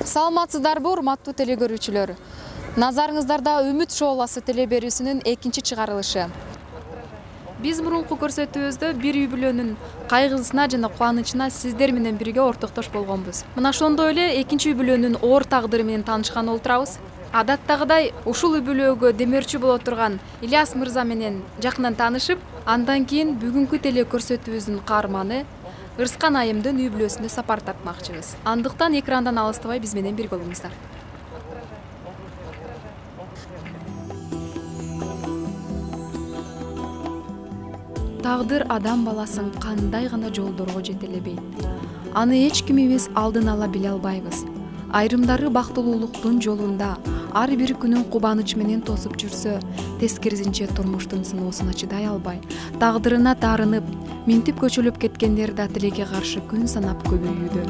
Саламатсыздарбы, урматтуу теле көрүүчүлөр. Назарыңыздарда Үмүт шоуласы теле берүүсүнүн экинчи чыгарылышы. Биз мурунку көрсөтүүбүздө бир үй-бүлөнүн кайгысына жана кубанычына сиздер менен бирге ортоктош болгонбуз. Мына ошондой эле экинчи үй-бүлөнүн оор тагдыры менен таанышканы олтурабыз. Адаттагыдай ушул үй-бүлөгө демөөрчү боло турган Ильяс мырза менен жакындан таанышып, андан кийин бүгүнкү теле көрсөтүүбүздүн каарманы Ырскан айымдын үй-бүлөсүнө сапар тартмакчыбыз. Андыктан экрандан алыстабай биз менен бирге болуңуздар. Тагдыр адам баласын кандай гана жолдорго жетелебейт. Аны эч ким эмес алдын ала биле албайбыз. Айрымдары бактылуулуктун жолунда ар бир күнүн кубаныч менен тосуп жүрсө, тескерисинче турмуштун сыноосуна чыдай албай, тагдырына таарынып, минтип көчөлүп кеткендер да тилекке каршы күн санап көбөйүүдө.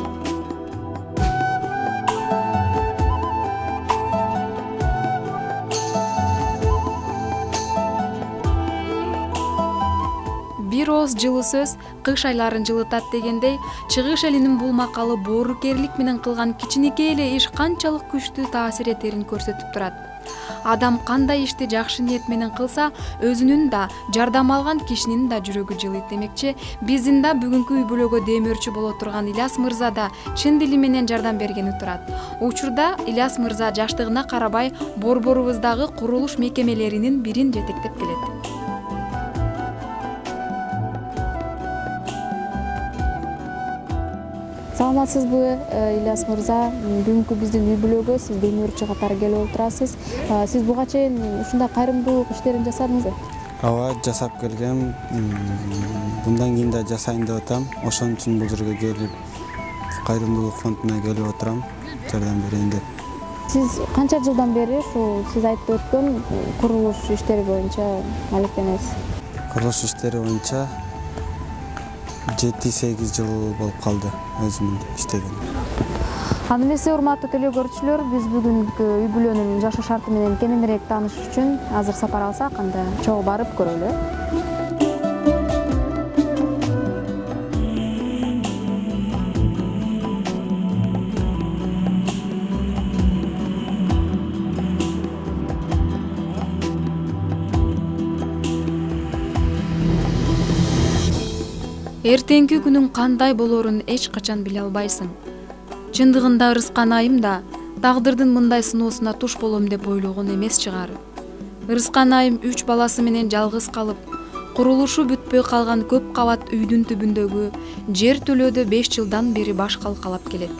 Бир ооз жылы сөз кыш айларын жылытат дегендей, чыгыш элинин бул макалы боорукерлик менен кылган кичинекей эле иш канчалык күчтүү таасир этерин көрсөтүп турат. Адам кандай ишти жакшы ниет менен кылса, өзүнүн да, жардам алган кишинин да жүрөгү жылыйт демекчи, биздин да бүгүнкү үй-бүлөгө демөөрчү боло турган Ильяс мырза да чын дили менен жардам бергени турат. Учурда Ильяс мырза жаштыгына карабай борборубуздагы курулуш мекемелеринин бирин жетектеп келет. Саламатсызбы, Ильяс мырза? Бүгүнкү биздин үй-бүлөгө сиз демөөрчү катары келип отурасыз. Сиз буга чейин ушундай кайрымдуулук иштерин жасадыңызбы? Ооба, жасап келгем. Bundan кийин да жасайын деп атам. Ошон үчүн бул жерге келип, кайрымдуулук фондуна келип отурам, жардам берейин деп. Сиз канча жылдан бери ушул сиз айтып өткөн курулуш иштери боюнча алектенесиз? Курулуш иштери боюнча 7-8 жыл болуп калды өзүмүн иштегениме. Аны эмесе, урматтуу теле көрүүчүлөр, биз бүгүнкү үй-бүлөнүн жашоо шарты менен кененирээк таанышыш үчүн азыр сапар алсак, анда чогуу барып көрөлү. Эртеңки күнүң кандай болорун эч качан биле албайсың. Чындыгында Ырскан айым да тагдырдын мындай сыноосуна туш болом деп ойлогон эмес чыгар. Ырскан айым 3 баласы менен жалгыз калып, курулушу бүтпөй калган көп кабат үйдүн түбүндөгү жер төлөөдө 5 жылдан бери баш калкалап келет.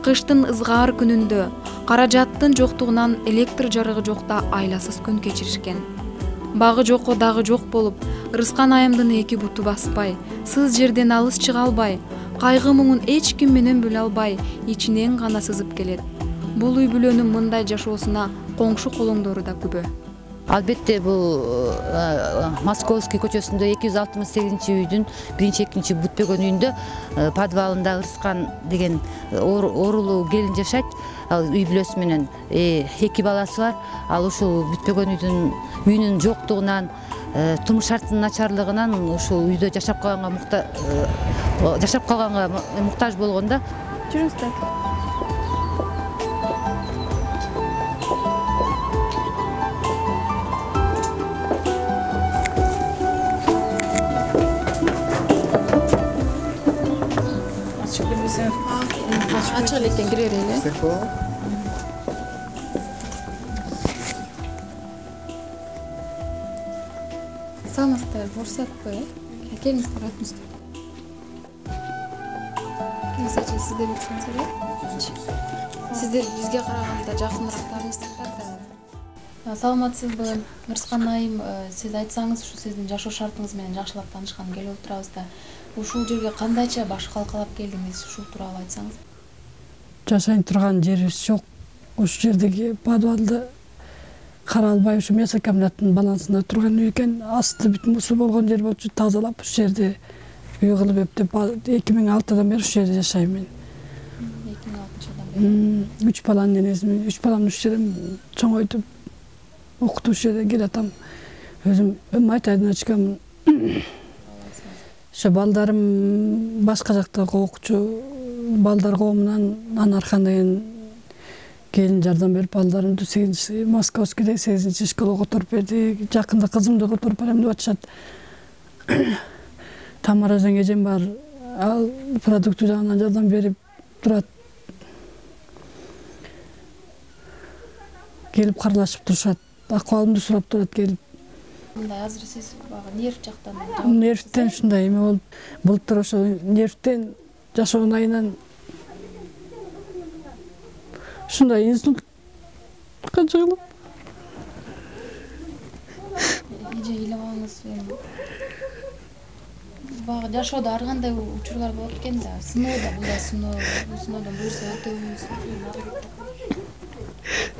Кыштын ызгаар күнүндө каражаттын жоктугунан электр жарыгы жокта айласыз күн кечиришкен. Багы жокко дагы жок болуп, Ырскан айымдын эки буту баспай, сыз жерден алыс чыга албай, кайгы муңун эч ким менен бөлө албай, ичинен гана сызып келет. Бул үй-бүлөнүн мындай жашоосуна коңшу колоңдору да күбө. Албетте, бул Московский көчөсүндө 268-үйдүн 1-2 бүтпөгөн үйүндө подвалында Ырскан деген оорулуу келин жашайт. Ал үй-бүлөсү менен 2 баласы бар. Ал ушул бүтпөгөн үйүнүн жоктугунан, турмуш шартынын начарлыгынан ушул үйдө жашап калганга муктаж болгондо. Жүрүңүздөр. Açık elekten girer ele. Саламатсыздар, фурсатпы? Келиңиздер, айтыңыздар. Кеңсечи, сиздер өтсөңүздөр. Сиздер бизге караганда жакыныраак тааныйсыздар да. Саламатсызбы? Ырскан айым, сиз айтсаңыз, ушу сиздин жашоо шартыңыз менен жакшылап таанышканы келип отурабыз да. Ушул жерге кандайча баш калкалап келдиңиз, ушул тууралуу айтсаңыз. Жашайын турган жерибиз жок. Ушул жердеги подвалды кара албай, ушу мясокомбинаттын балансында турган үй экен. Асты бүт мусу болгон жер болчу, тазалап ушу жерде үй кылып эптеп 2006-дан бери ушу жерде жашайм мен. 2006-жылдан бери. 3 баланын энесимин, 3 баламды ушу жерден чоңойтуп, окутуп ушу жерде келатам. Өзүм айтайын ачкам. Ошо балдарым башка жакта окуучу, балдар коомунан Анархан деген келин жардам берип балдарымды 8 Московскийде 8 школага которуп берди. Жакында кызымды которуп берем деп атышат. Тамара деген эжем бар. Ал продукты жагынан жардам берип турат. Келип каралашып турушат. Акыбалымды сурап турат келип. Мындай азыр сиз баягы нерв жактан Нервтен ушундай эме болуп, былтыр ошо нервтен жашоонун айынан ушундай инсультка жыгылып. эже ыйламаңыз. Баягы жашоодо ар кандай учурлар болот экен да. Сыноодо мындай сыноодон буйрса өтөбүз.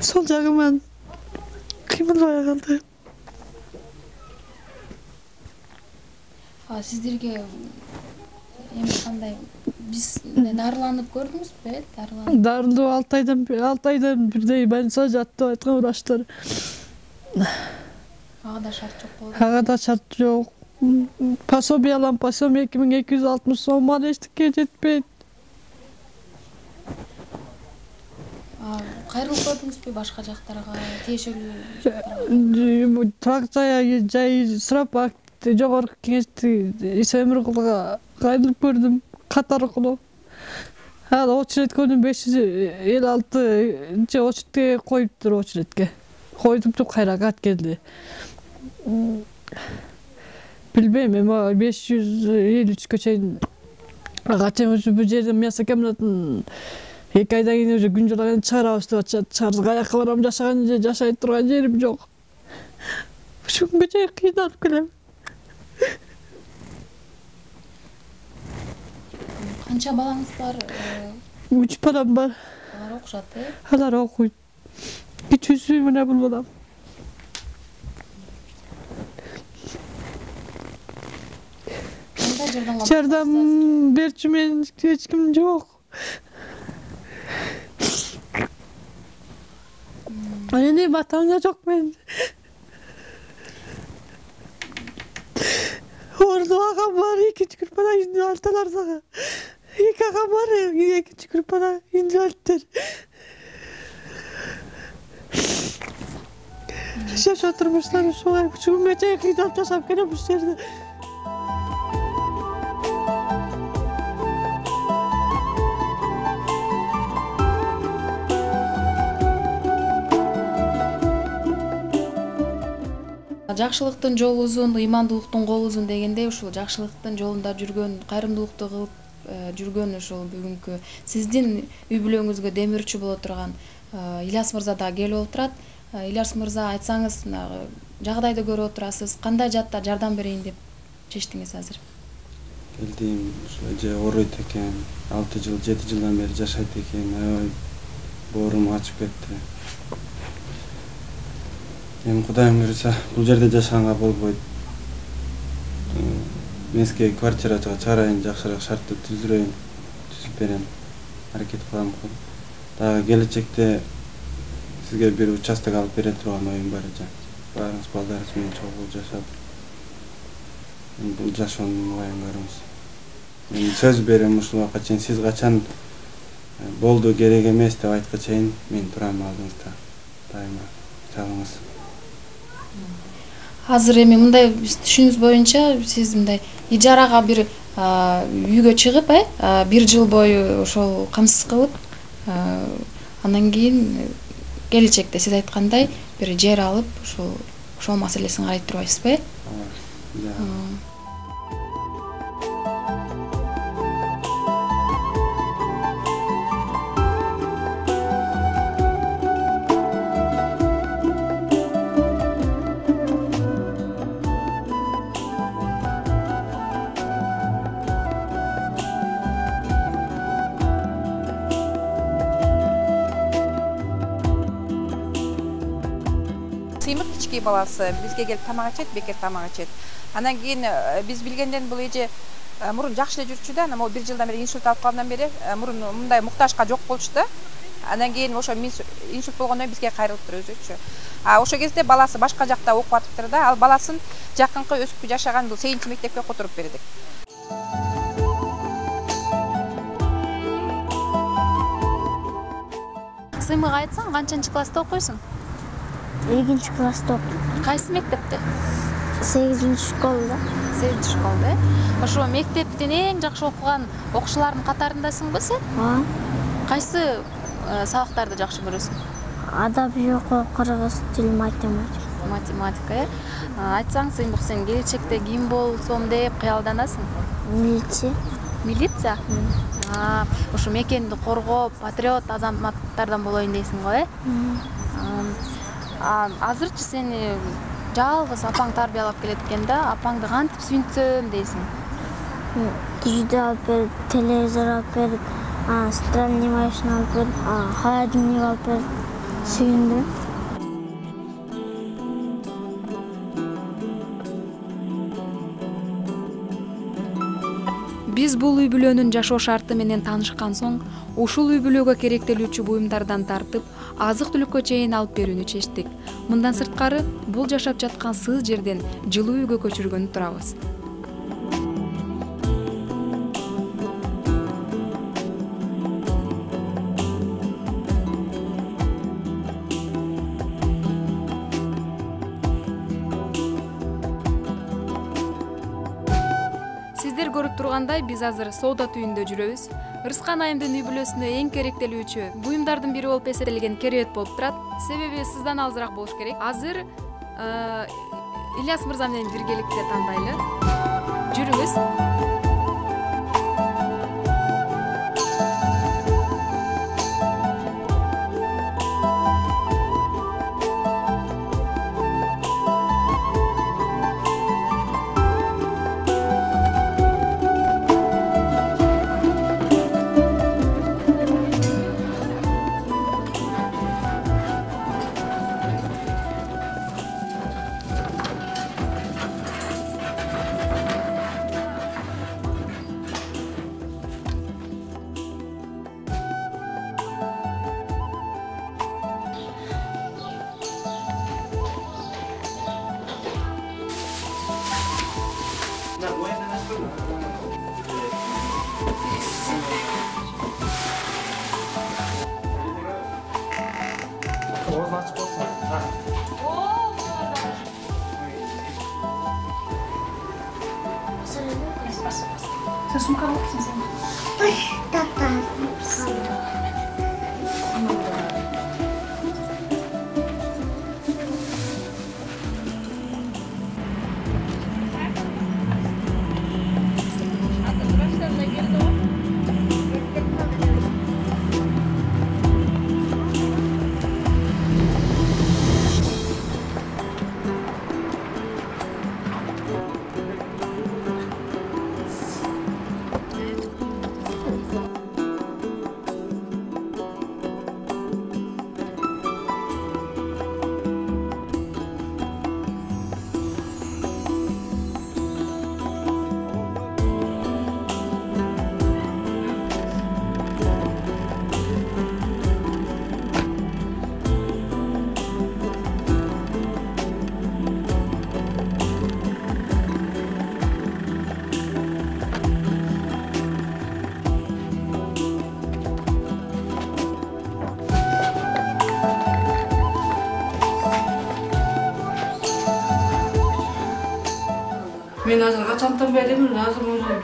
Сол жагыман кыймылбай калды. Сиздерге эми кандай биз дарыланып көрдүңүзбү? Дарылуу 6 айдан бирдей больницада жатты деп айткан врачтар. Ага да шарт жок болду. Ага да шарт жок. Пособие алам, пособие 2260 сом, аны эчтеке жетпейт. Кайрылып көрдүңүзбү башка жактарга, тиешелүү? Трак жай сурап жогорку кеңешти Иса Эмиркулга кайрылып көрдүм кат аркылуу. Ал очередкөнүн 556 очередке коюптур очередке. Койдупту кайра кат келди. Билбейм, эми 553 чейин качан уже бул жерден мясо комбинатын 2 айдан кийин уже күн жылаган чыгарабыз деп атышат. Чыгарсак аякка барам, жашаган же жашай турган жерим жок. Ушу күнгө чейин кыйналып келем. Канча балаңыз бар? 3 балам бар. Алар окушат, Алар окуйт. Кичүүсү мына бул балам. Кандай жардам берчү мен эч ким жок. Эне батам да жок мен. Orada ağam var, 2 grupana incelttiler sana. 2 ağam var, 2 grupana incelttiler. Şaş oturmuşlar, şu meceye kıyıdan tasap gelemişlerdi. Жакшылыктын жолу узун, ыймандуулуктун колу узун дегендей, ушул жакшылыктын жолунда жүргөн, кайрымдуулукту кылып жүргөн ушул бүгүнкү сиздин үй бүлөңүзгө демирчү боло турган Иляс мырза да келип отурат. Иляс мырза, айтсаңыз, жагдайды көрүп отурасыз, кандай жатта жардам берейин деп чечтиңиз азыр? Келдим, ушу эже ооруйт экен, 6 жыл, 7 жылдан бери жашайт экен, аябай боорум ачып кетти. Эми Кудайым буйруса, бул жерде жашаганга болбойт. Менске квартирага чыгарайын, жакшыраак шартты түзүп берем. Аракет кылам. Дагы келечекте сизге бир участок алып бере турган оюм бар эже. Баарыңыз балдарыңыз менен чогуу жашап, бул жашоонун уяңдарыбыз. Мен сөз берем, ушул убакка чейин сиз качан болду, керек эмес деп айтканга чейин мен турам алдыңызда. Дайыма чалыңыз. Азыр эми мындай түшүнүш боюнча сиз мындай ижарага бир үйгө чыгып, 1 жыл бою ошол камсыз кылып, андан кийин келечекте сиз айткандай бир жер алып, ошол маселесин карай турбайсызбы? Сыймык кичкей баласы бизге келип тамак ичет, бекер тамак ичет. Андан кийин биз билгенден бул эже мурун жакшы эле жүрчү да, анан 1 жылдан бери инсульт алып калгандан бери мурун мындай муктажга жок болчу да. Андан кийин ошо инсульт болгондон кийин бизге кайрылыптыр өзүчү. Ошо кезде баласы башка жакта окуп атыптыр да, ал баласын жакынкы өсүп жашаган бул 8 мектепке которуп бердик. Сыймык айтсаң, канчанчы класста окуйсуң? 2 класста окуйм. Кайсы мектепте? 8 школда. 8 школда. Ошо мектептин эң жакшы окуган окуучулардын катарындасыңбы сен? Кайсы сабактарды жакшы көрөсүң? Адабий окуу, кыргыз тил, математика. Математика, айтсаң, Сыймык, сен келечекте ким болсом деп кыялданасың? Милиция. Милиция? Ошо мекенди коргоп, патриот азаматтардан болоюн дейсиң го, Азырчы сени жалгыз апаң тарбиялап келет экен да, апаңды кантип сүйүнтсөм дейсиң? Түздө алып берип, телевизор алып берип, стиральный машина алып берип, холодильник алып берип, сүйүндүм. Биз бул үй бүлөнүн жашоо шарты менен таанышкан соң, ушул үй бүлөгө керектелүүчү буюмдардан тартып, азык-түлүккө чейин алып берүүнү чечтик. Мындан сырткары, бул жашап жаткан сыз жерден жылуу үйгө көчүргөнү турабыз. Сиздер көрүп тургандай, биз азыр соода түйүндө жүрөбүз. Ырыскан айымдын үй бүлөсүнө эң керектелүүчү буюмдардын бири болуп эсептелген керебет болуп турат. Себеби сыздан алысыраак болуш керек. Азыр Ильяс мырза менен биргеликте тандайлы. Жүрүңүз. Sen suмканы алып келсең. Мен азыр качантан бери азыр уже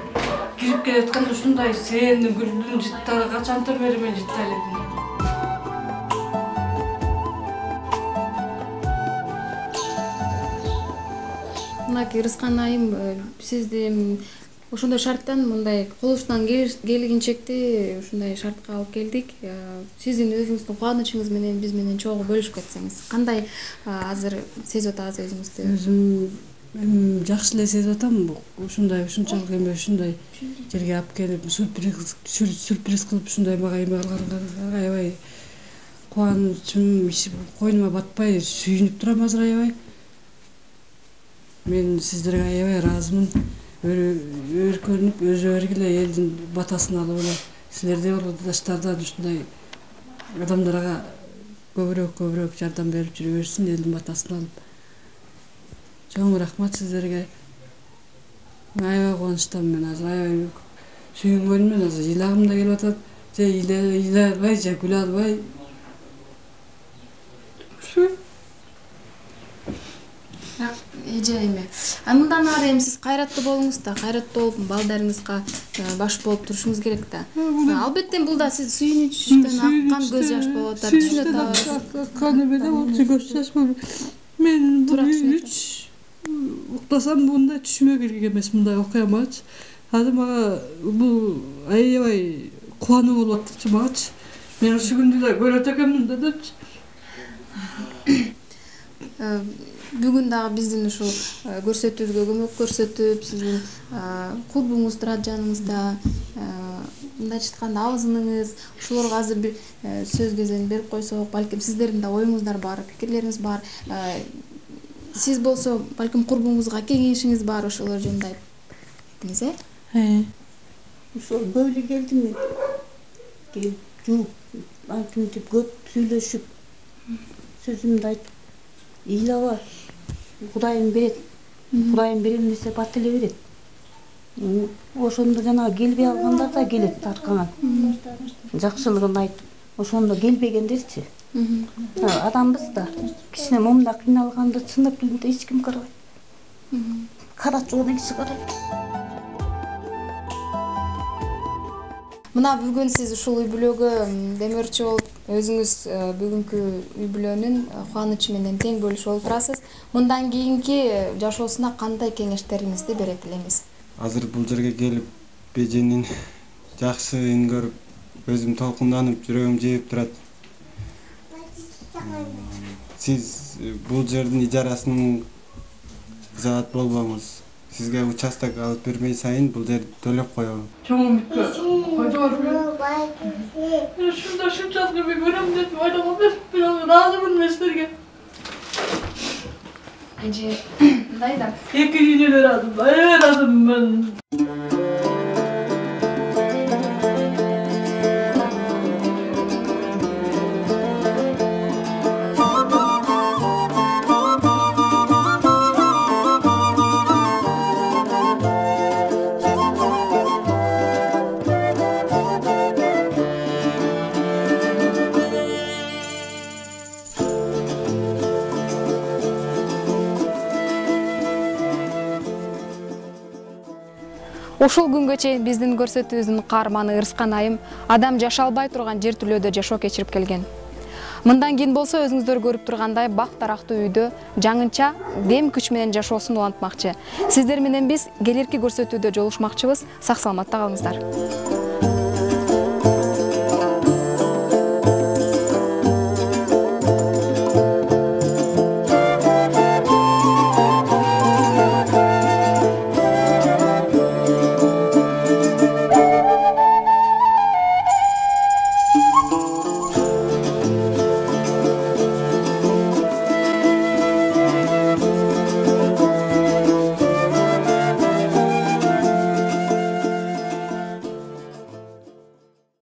кирип келатканда ушундай сээндин гүлдүн жыттары качантан бери мен жыттай элем. Мынакей Ырыскан айым, сизди ошондой шарттан мындай колубуздан келгенчекти ушундай шартка алып келдик. Сиздин өзүңүздүн кубанычыңыз менен биз менен чогуу бөлүшүп кетсеңиз. Кандай азыр сезип атасыз өзүңүздү? Өзүм жакшы эле сезип атам. Ушунчалык эме ушундай жерге алып келип сюрприз кылып ушундай мага эме кылганга аябай кубанычым койнума батпай сүйүнүп турам азыр аябай. Мен сиздерге аябай ыраазымын. Өркөнүп, өзү бергиле элдин батасын алып эле силердей ордодаштардан ушундай адамдарга көбүрөөк жардам берип жүрө берсин, элдин батасын алып. Чоң рахмат сиздерге. Аябай кубанычтамын мен азыр, аябай сүйүнгөнүмөн азыр ыйлагым да келип атат. Же ыйлай албай, же күлө албай. эже эме. Мындан ары эми сиз кайраттуу болуңуз да, кайраттуу болуп балдарыңызга баш болуп турушуңуз керек да. Албетте бул да сиз сүйүнүчтөн аккан көз жаш болуп атат. Түшүнөт атабыз. Аккан эмеле болчу көз жаш болуп. Мен уктасам мындай түшүмө кирген эмес мындай окуямачы. Азыр мага бул аябай кубануу болуп атчы магачы. Мен ушу күндү да көрөт экенмин да депчи. Бүгүн дагы биздин ушул көрсөтүүбүзгө көмөк көрсөтүп, сиздин курбуңуз турат жаныңызда, мындайча айтканда абызыңыз, ушуларга азыр бир сөз кезин берип койсок, балким сиздердин да оюңуздар бар, пикирлериңиз бар. Сиз болсо, балким курбуңузга кеңешиңиз бар ошолор жөнүндө айтыңыз, Ошол бөлү келдим мен. Келип, жууп, антинтип көп сүйлөшүп, сөзүмдү айтып, ыйлаба, Кудайым берет. Кудайым берем десе бат эле берет. Ошондо жанагы келбей алгандар да келет тарканат. Жакшылыгын айтып, ошондо келбегендерчи. Адамбыз да. Кичине момунда кыйналганда чындап келгенде эч ким карабайт. Карачу киши карайт. Мына бүгүн сиз ушул үй бүлөгө демөөрчү болуп, өзүңүз бүгүнкү үй бүлөнүн кубанычы менен тең бөлүшүп олтурасыз. Мындан кийинки жашоосуна кандай кеңештериңизди бере элеңиз? Азыр бул жерге келип, эженин жакшылыгын көрүп, өзүм толкунданып, жүрөгүм жээп турат. Сиз бул жердин ижарасын кызаат болбоңуз. Сизге участок алып бермей сайын бул жерди төлөп коебу. Чоңмукка койдуңар беле. Ушунда шунчалык эме көрөм деп ойлогом эмес, бирок ыраазымын эместерге. Эже, мындай да. Эки үйнө ыраазымын. Ушул күнгө чейин биздин көрсөтүүбүздүн каарманы Ырыскан айым адам жашалбай турган жер түлөөдө жашоо кечирип келген. Мындан кийин болсо өзүңүздөр көрүп тургандай бак тарактуу үйдө жаңыча дем күч менен жашоосун улантмакчы. Сиздер менен биз келерки көрсөтүүдө жолугушмакчыбыз. Сак саламатта калыңыздар.